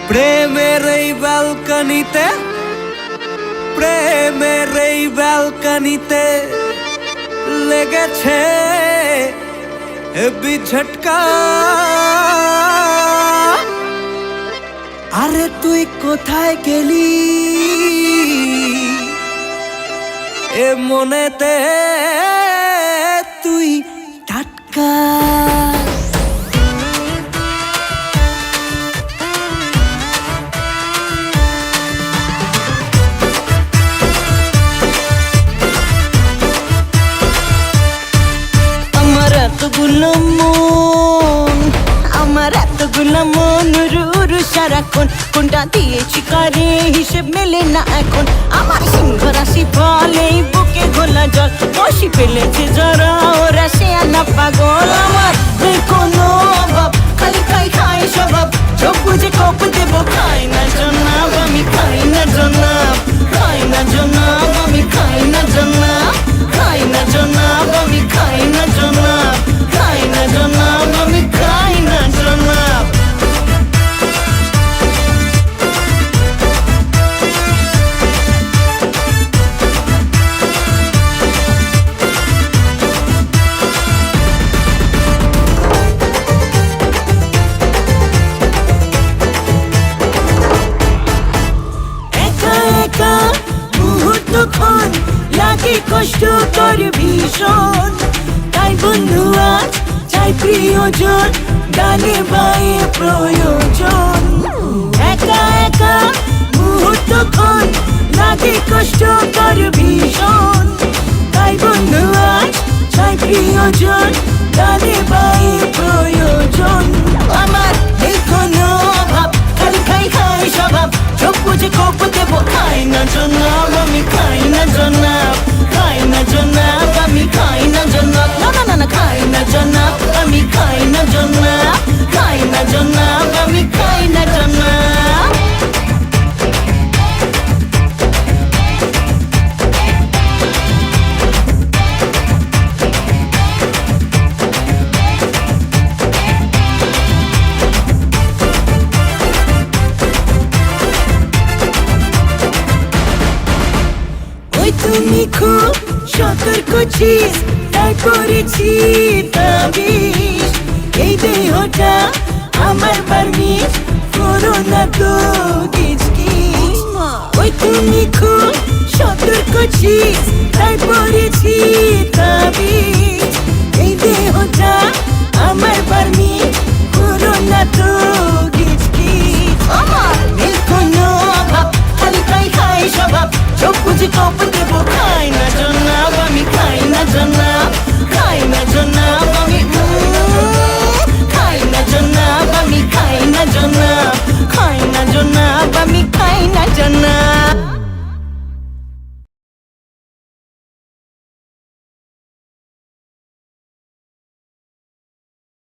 প্রেমের এই ব্যালকনিতে, প্রেমের এই ব্যালকনিতে লেগেছে হেবি ঝটকা। আরে তুই কোথায় গেলি এ মনেতে তুই টাটকা। আমার এতগুলো মন রুরু সারাক্ষণ, কোনটা দিয়েছি কারে হিসেব মেলে না এখন। আমার সিংহ রাশি ফলেই বুকে ঘোলা জল, বসি ফেলেছে যারা ওরা সে আনা পাগল। আমার কোনো অভাব, খালি খাই খাই স্বভাব, চোখ বুঝে কপ দেব। খাই না জনাব আমি, খাই না জনাব, খাই না জনাব আমি, খাই না জনাব, খাই না জনাব আমি, খাই না জনাব, খাই না জনাব আমি, খাই না জনাব। মুহূর্তক্ষণ লাগে কষ্ট তোর ভীষণ, তাই বন্ধু আজ চাই প্রিয়জন, গানে বায়ে প্রয়োজন। একা একা মুহূর্তক্ষণ লাগে কষ্ট তোর ভীষণ, তাই বন্ধু আজ চাই প্রিয়জন, গানে বায়ে প্রয়োজন। আমার এই কোনো অভাব, খালি খাই খাই স্বভাব, চোখ বুঝে কপ দেব। খাই না জনাব আমি, খাই না জনাব, খাই না জনাব আমি, খাই না জনাব, না না না না, খাই না জনাব আমি, খাই না জনাব, খাই না জনাব আমি, খাই না জনাব। তুমি খুব সতর্ক ছিস, তাই করেছি তাবিজ। এই দেহটা আমার বারমিজ, করো না তো কিচকিচ। ওই তুমি খুব সতর্ক ছিস, তাই করেছি